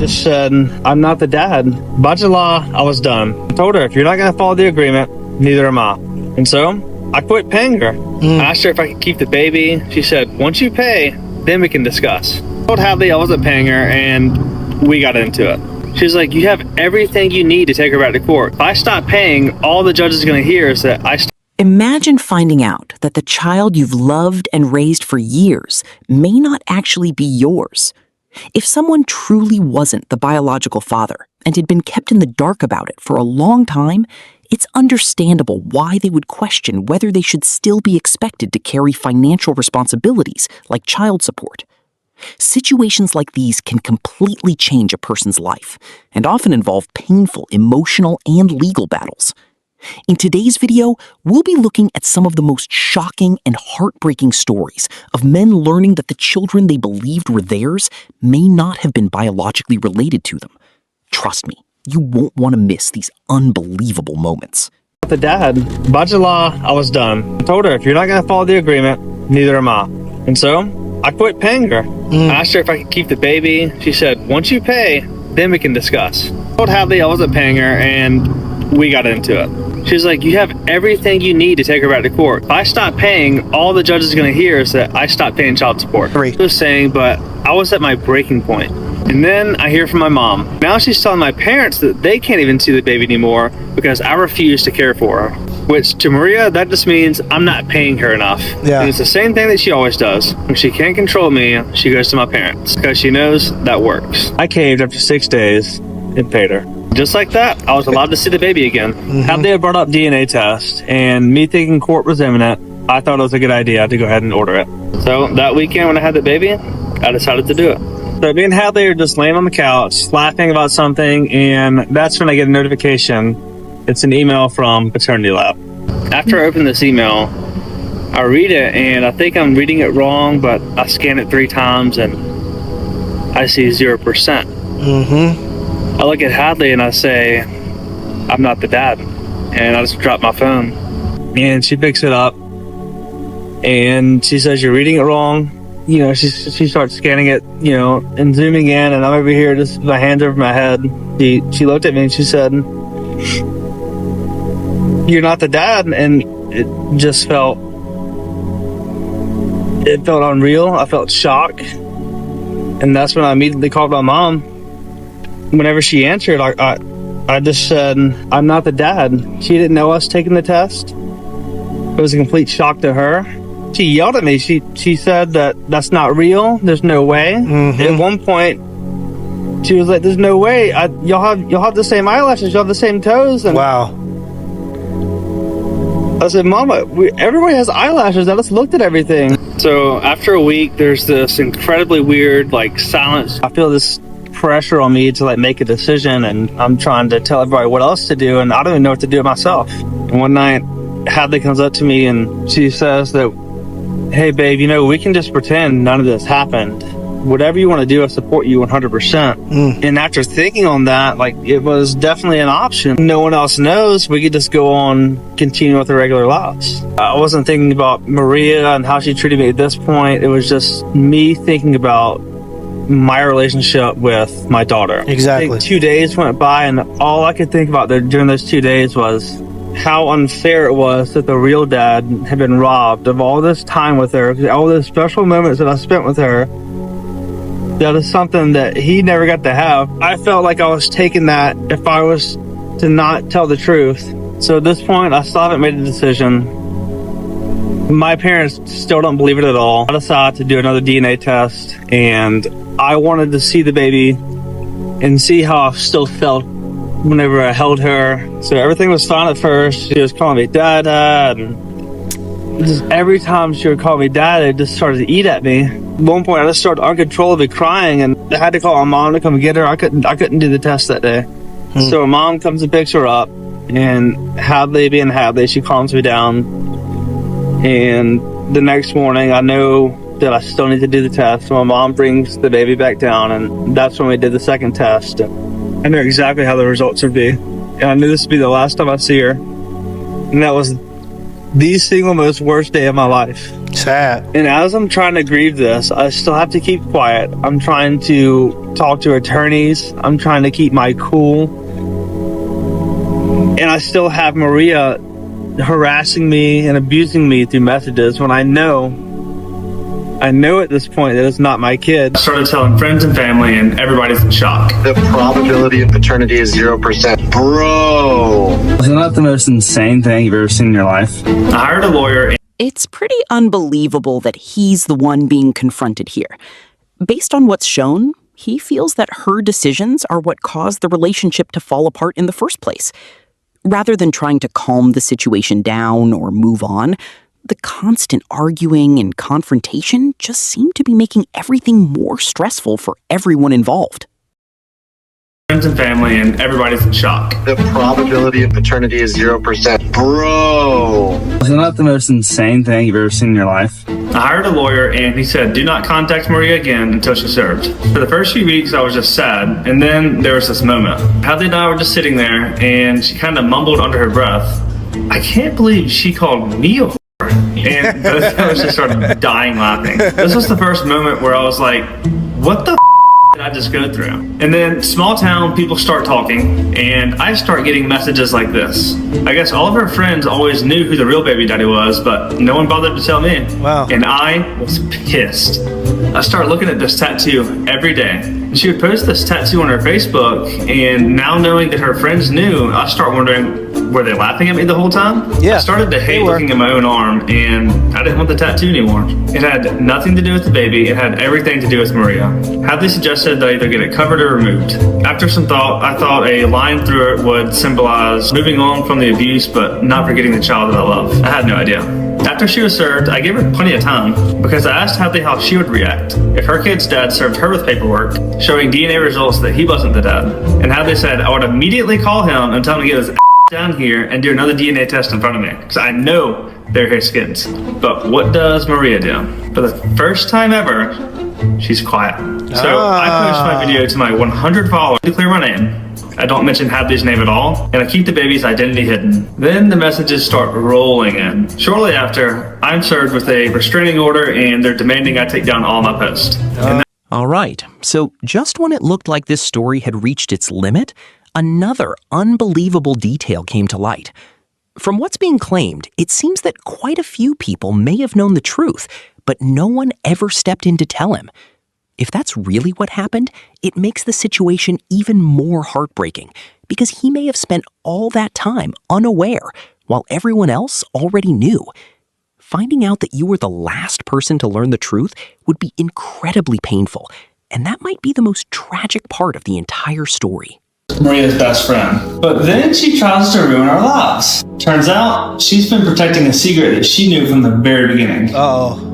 just said, I'm not the dad. By July, I was done. I told her, if you're not going to follow the agreement, neither am I. And so I quit paying her. I asked her if I could keep the baby. She said, once you pay, then we can discuss. I told Hadley I wasn't paying her, and we got into it. She's like, you have everything you need to take her back to court. If I stop paying, all the judge is going to hear is that I Imagine finding out that the child you've loved and raised for years may not actually be yours. If someone truly wasn't the biological father and had been kept in the dark about it for a long time, it's understandable why they would question whether they should still be expected to carry financial responsibilities like child support. Situations like these can completely change a person's life and often involve painful emotional and legal battles. In today's video, we'll be looking at some of the most shocking and heartbreaking stories of men learning that the children they believed were theirs may not have been biologically related to them. Trust me, you won't want to miss these unbelievable moments. the dad. By July, I was done. I told her, if you're not going to follow the agreement, neither am I. And so I quit paying her. I asked her if I could keep the baby. She said, once you pay, then we can discuss. I told Hadley I wasn't paying her, and we got into it. She's like, you have everything you need to take her back to court. If I stop paying, all the judge is going to hear is that I stopped paying child support. I was saying, but I was at my breaking point. And then I hear from my mom. Now she's telling my parents that they can't even see the baby anymore because I refuse to care for her. Which to Maria, that just means I'm not paying her enough. Yeah. And it's the same thing that she always does. When she can't control me, she goes to my parents because she knows that works. I caved after 6 days and paid her. Just like that, I was allowed to see the baby again. How they had brought up DNA test, and me thinking court was imminent, I thought it was a good idea to go ahead and order it. So that weekend when I had the baby, I decided to do it. So me and Hadley are just laying on the couch, laughing about something, and that's when I get a notification. It's an email from Paternity Lab. After I open this email, I read it, and I think I'm reading it wrong, but I scan it 3 times, and I see 0%. I look at Hadley and I say, I'm not the dad. And I just drop my phone. And she picks it up and she says, you're reading it wrong. You know, she starts scanning it, you know, and zooming in, and I'm over here just with my hands over my head. She looked at me and she said, you're not the dad. And it just felt unreal. I felt shock. And that's when I immediately called my mom. Whenever she answered, I just said, I'm not the dad. She didn't know us taking the test. It was a complete shock to her. She yelled at me. She said that's not real. There's no way. At one point, she was like, there's no way. Y'all have the same eyelashes. Y'all have the same toes. And wow. I said, Mama, everybody has eyelashes. I just looked at everything. So after a week, there's this incredibly weird, silence. I feel this pressure on me to make a decision, and I'm trying to tell everybody what else to do, and I don't even know what to do myself. And one night Hadley comes up to me and she says that, hey babe, we can just pretend none of this happened. Whatever you want to do, I support you 100%. And after thinking on that, it was definitely an option. No one else knows. We could just go on, continue with the regular lives. I wasn't thinking about Maria and how she treated me at this point. It was just me thinking about my relationship with my daughter. Exactly. I think 2 days went by, and all I could think about during those 2 days was how unfair it was that the real dad had been robbed of all this time with her, all those special moments that I spent with her. That is something that he never got to have. I felt like I was taking that if I was to not tell the truth. So at this point, I still haven't made a decision. My parents still don't believe it at all. I decided to do another DNA test, and I wanted to see the baby and see how I still felt whenever I held her. So everything was fine at first. She was calling me Dada, and just every time she would call me Dad, it just started to eat at me. At one point, I just started uncontrollably crying, and I had to call my mom to come get her. I couldn't do the test that day. So her mom comes and picks her up, and Hadley being Hadley, she calms me down. And the next morning, I know that I still need to do the test. So my mom brings the baby back down, and that's when we did the second test. I knew exactly how the results would be. And I knew this would be the last time I see her. And that was the single most worst day of my life. Sad. And as I'm trying to grieve this, I still have to keep quiet. I'm trying to talk to attorneys. I'm trying to keep my cool. And I still have Maria harassing me and abusing me through messages when I know at this point that it's not my kid. I started telling friends and family, and everybody's in shock. The probability of paternity is 0%. Bro! Isn't that the most insane thing you've ever seen in your life? I hired a lawyer. It's pretty unbelievable that he's the one being confronted here. Based on what's shown, he feels that her decisions are what caused the relationship to fall apart in the first place. Rather than trying to calm the situation down or move on, the constant arguing and confrontation just seemed to be making everything more stressful for everyone involved. Friends and family, and everybody's in shock. The probability of paternity is 0%. Bro! Isn't that the most insane thing you've ever seen in your life? I hired a lawyer, and he said, do not contact Maria again until she's served. For the first few weeks, I was just sad, and then there was this moment. Hadley and I were just sitting there, and she kind of mumbled under her breath, I can't believe she called me a whore. And both of us just started dying laughing. This was the first moment where I was like, what the did I just go through? And then small town people start talking, and I start getting messages like this. I guess all of her friends always knew who the real baby daddy was, but no one bothered to tell me. Wow. And I was pissed. I started looking at this tattoo every day. And she would post this tattoo on her Facebook, and now knowing that her friends knew, I start wondering, were they laughing at me the whole time? Yeah, I started to hate looking at my own arm, and I didn't want the tattoo anymore. It had nothing to do with the baby. It had everything to do with Maria. Hadley suggested that I either get it covered or removed. After some thought, I thought a line through it would symbolize moving on from the abuse, but not forgetting the child that I love. I had no idea. After she was served, I gave her plenty of time because I asked Hadley how she would react if her kid's dad served her with paperwork showing DNA results that he wasn't the dad. And Hadley said I would immediately call him and tell him to get his down here and do another DNA test in front of me because I know they're his kids. But what does Maria do? For the first time ever, she's quiet. So I post my video to my 100 followers to clear my name. I don't mention Hadley's name at all, and I keep the baby's identity hidden. Then the messages start rolling in. Shortly after, I'm served with a restraining order, and they're demanding I take down all my posts. All right, so just when it looked like this story had reached its limit, another unbelievable detail came to light. From what's being claimed, it seems that quite a few people may have known the truth, but no one ever stepped in to tell him. If that's really what happened, it makes the situation even more heartbreaking, because he may have spent all that time unaware, while everyone else already knew. Finding out that you were the last person to learn the truth would be incredibly painful, and that might be the most tragic part of the entire story. Maria's best friend. But then she tries to ruin our lives. Turns out, she's been protecting a secret that she knew from the very beginning. Uh-oh.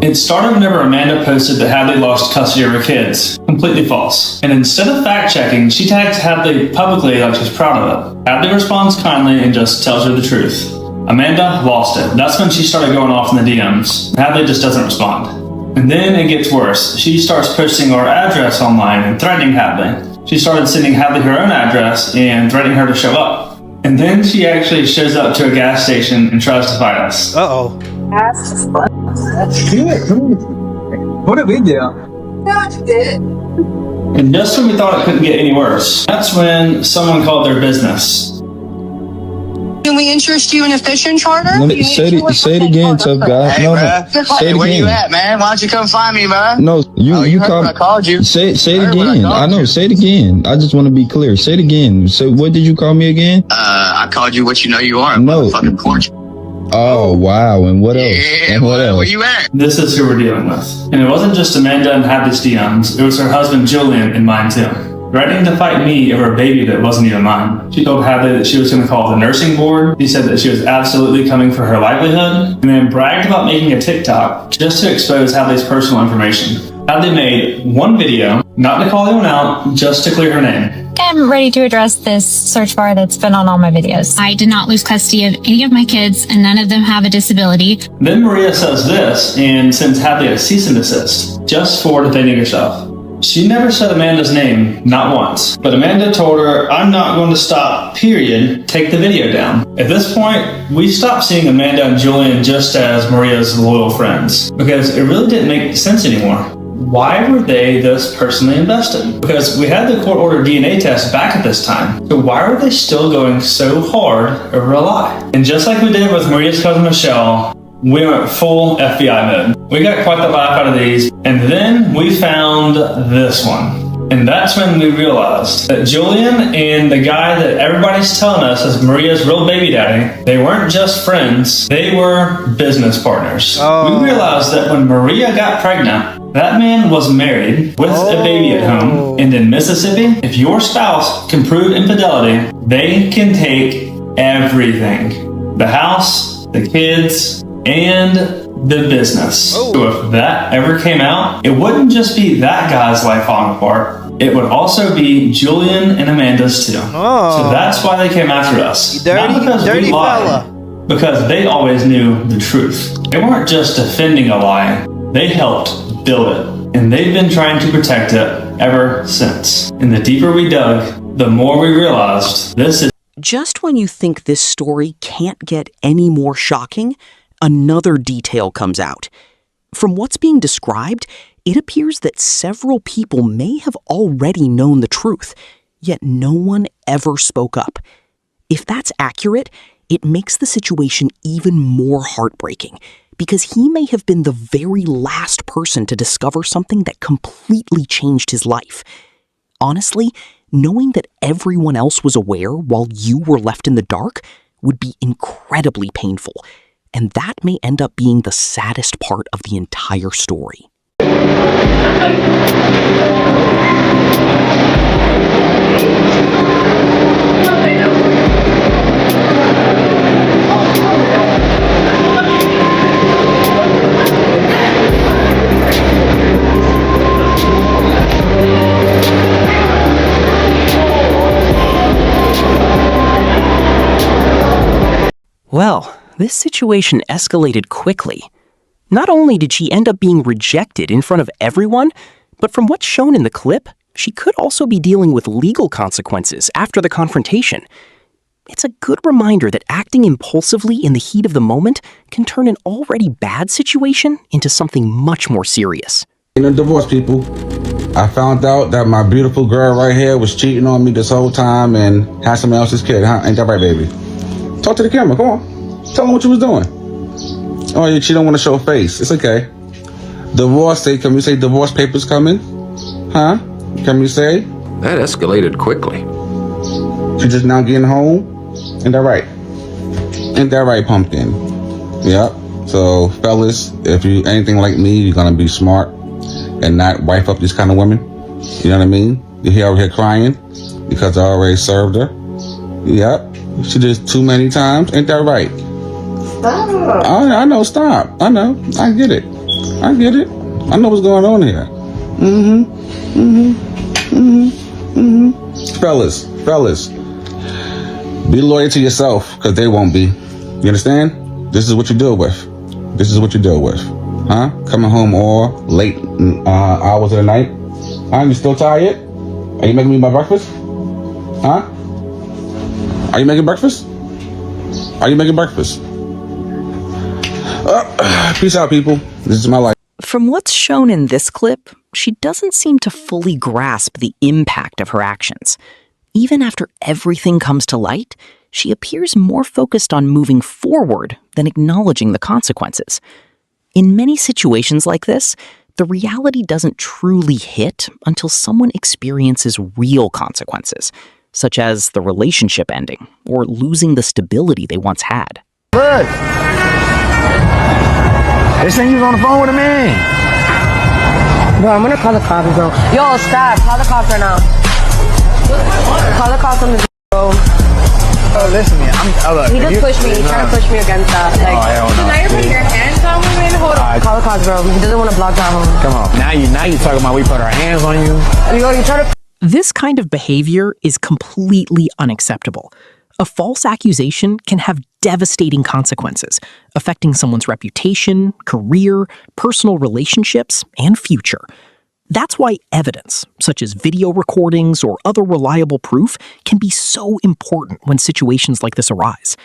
It started whenever Amanda posted that Hadley lost custody of her kids. Completely false. And instead of fact-checking, she tags Hadley publicly like she's proud of it. Hadley responds kindly and just tells her the truth. Amanda lost it. That's when she started going off in the DMs. Hadley just doesn't respond. And then it gets worse. She starts posting our address online and threatening Hadley. She started sending Hadley her own address and threatening her to show up. And then she actually shows up to a gas station and tries to fight us. Uh-oh. What did we do? And just when we thought it couldn't get any worse, that's when someone called their business. Can we interest you in a fishing charter? Let me say it again, tough guy. Hey, No, bruh. say it Where again. you at, man? Why don't you come find me, man? No, you heard called. when I called you. Say it Heard when I again. called I know. you. Say it again. I just want to be clear. Say it again. So what did you call me again? I called you what you know you are. No. Fucking porch. Oh wow. And what else? Yeah, And what where else? you at? This is who we're dealing with. And it wasn't just Amanda and Hadley's DMs, it was her husband Julian and mine too. Threatening to fight me over a baby that wasn't even mine. She told Hadley that she was going to call the nursing board. She said that she was absolutely coming for her livelihood, and then bragged about making a TikTok just to expose Hadley's personal information. Hadley made one video, not to call anyone out, just to clear her name. I'm ready to address this search bar that's been on all my videos. I did not lose custody of any of my kids, and none of them have a disability. Then Maria says this and sends Hadley a cease and desist, just for defending herself. She never said Amanda's name, not once. But Amanda told her, I'm not going to stop, period. Take the video down. At this point, we stopped seeing Amanda and Julian just as Maria's loyal friends, because it really didn't make sense anymore. Why were they this personally invested? Because we had the court-ordered DNA test back at this time. So why were they still going so hard over a lie? And just like we did with Maria's cousin Michelle, we went full FBI mode. We got quite the laugh out of these. And then we found this one. And that's when we realized that Julian and the guy that everybody's telling us is Maria's real baby daddy, they weren't just friends, they were business partners. We realized that when Maria got pregnant, that man was married with a baby at home. And in Mississippi, if your spouse can prove infidelity, they can take everything. The house, the kids, and the business. So if that ever came out, it wouldn't just be that guy's life falling apart. It would also be Julian and Amanda's too. So that's why they came after us. Not because we lied, because they always knew the truth. They weren't just defending a lie, they helped build it. And they've been trying to protect it ever since. And the deeper we dug, the more we realized this is. Just when you think this story can't get any more shocking, another detail comes out. From what's being described, it appears that several people may have already known the truth, yet no one ever spoke up. If that's accurate, it makes the situation even more heartbreaking, because he may have been the very last person to discover something that completely changed his life. Honestly, knowing that everyone else was aware while you were left in the dark would be incredibly painful. And that may end up being the saddest part of the entire story. Well, this situation escalated quickly. Not only did she end up being rejected in front of everyone, but from what's shown in the clip, she could also be dealing with legal consequences after the confrontation. It's a good reminder that acting impulsively in the heat of the moment can turn an already bad situation into something much more serious. In the divorce, people, I found out that my beautiful girl right here was cheating on me this whole time and had someone else's kid, huh? Ain't that right, baby? Talk to the camera, come on. Tell them what you was doing. Oh, she don't want to show a face. It's okay. Divorce, can we say divorce papers coming? Huh? Can we say? That escalated quickly. She just now getting home? Ain't that right? Ain't that right, pumpkin? Yep. So, fellas, if you anything like me, you're gonna be smart and not wife up these kind of women. You know what I mean? You hear over here crying because I already served her. Yep. She did too many times. Ain't that right? Stop. I know, stop. I know. I get it. I know what's going on here. Fellas. Be loyal to yourself, because they won't be. You understand? This is what you deal with. Huh? Coming home all late hours of the night. Huh? You still tired? Are you making me my breakfast? Huh? Are you making breakfast? Peace out, people. This is my life. From what's shown in this clip, she doesn't seem to fully grasp the impact of her actions. Even after everything comes to light, she appears more focused on moving forward than acknowledging the consequences. In many situations like this, the reality doesn't truly hit until someone experiences real consequences, such as the relationship ending or losing the stability they once had. Look! They saying you was on the phone with a man. Bro, I'm gonna call the cops, bro. Yo, stop. Call the cops right now. Call the cops on the bro. Oh, listen, man. He just pushed me. He's trying to push me against that. Like, now you're putting your hands on women? Hold on. Call the cops, bro. He doesn't want to block that home. Come on. Now you talking about we put our hands on you? You try to... This kind of behavior is completely unacceptable. A false accusation can have devastating consequences, affecting someone's reputation, career, personal relationships, and future. That's why evidence, such as video recordings or other reliable proof, can be so important when situations like this arise.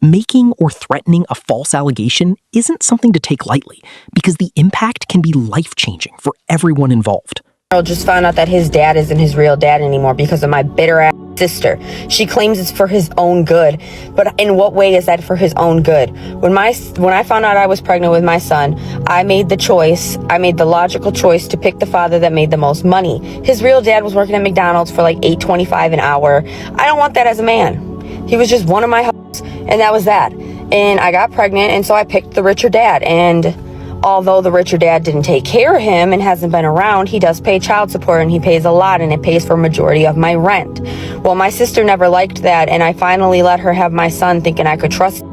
Making or threatening a false allegation isn't something to take lightly, because the impact can be life-changing for everyone involved. Girl just found out that his dad isn't his real dad anymore because of my bitter-ass sister. She claims it's for his own good, but in what way is that for his own good? When I found out I was pregnant with my son, I made the logical choice to pick the father that made the most money. His real dad was working at McDonald's for like $8.25 an hour. I don't want that as a man. He was just one of my hoes, and that was that. And I got pregnant, and so I picked the richer dad. And although the richer dad didn't take care of him and hasn't been around, he does pay child support, and he pays a lot, and it pays for a majority of my rent. Well, my sister never liked that, and I finally let her have my son thinking I could trust him.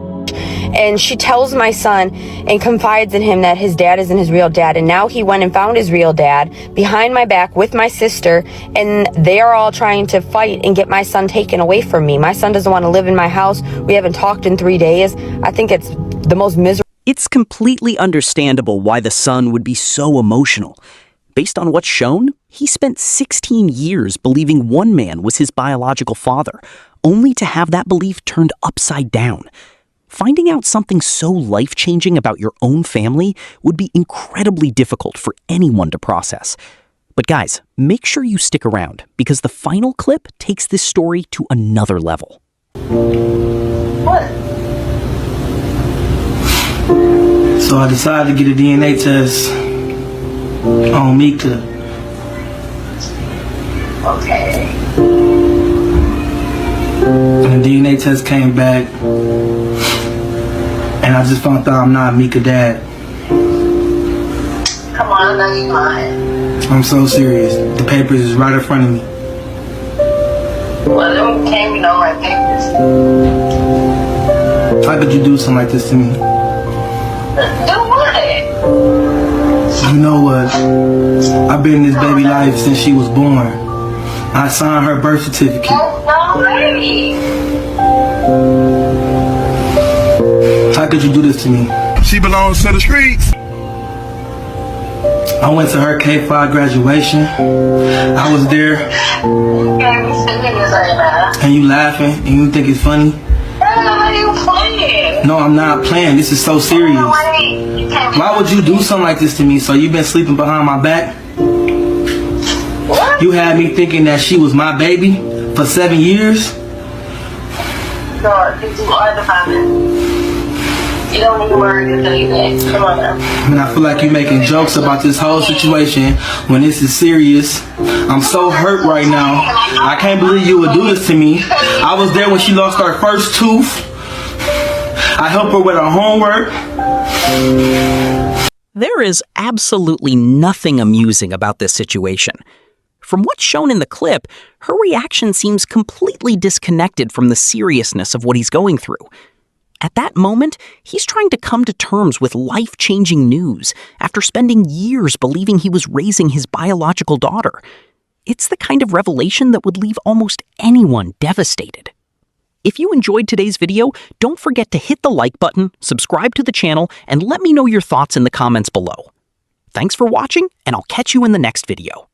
And she tells my son and confides in him that his dad isn't his real dad. And now he went and found his real dad behind my back with my sister. And they are all trying to fight and get my son taken away from me. My son doesn't want to live in my house. We haven't talked in 3 days. I think it's the most miserable. It's completely understandable why the son would be so emotional. Based on what's shown, he spent 16 years believing one man was his biological father, only to have that belief turned upside down. Finding out something so life-changing about your own family would be incredibly difficult for anyone to process. But guys, make sure you stick around, because the final clip takes this story to another level. What? So I decided to get a DNA test on Mika. Okay. And the DNA test came back, and I just found out I'm not Mika dad. Come on, I know you lying. I'm so serious. The papers is right in front of me. Well, them can't be no right papers. How could you do something like this to me? Do what? You know what? I've been in this baby life since she was born. I signed her birth certificate. No, baby. How could you do this to me? She belongs to the streets. I went to her K-5 graduation. I was there. And you laughing and you think it's funny? You playing? No, I'm not playing. This is so serious. Why would you do something like this to me? So you've been sleeping behind my back? What? You had me thinking that she was my baby for 7 years? No, it's too hard to find it. You don't need to worry until you next. Come on now. And I feel like you're making jokes about this whole situation when this is serious. I'm so hurt right now. I can't believe you would do this to me. I was there when she lost her first tooth. I helped her with her homework. There is absolutely nothing amusing about this situation. From what's shown in the clip, her reaction seems completely disconnected from the seriousness of what he's going through. At that moment, he's trying to come to terms with life-changing news after spending years believing he was raising his biological daughter. It's the kind of revelation that would leave almost anyone devastated. If you enjoyed today's video, don't forget to hit the like button, subscribe to the channel, and let me know your thoughts in the comments below. Thanks for watching, and I'll catch you in the next video.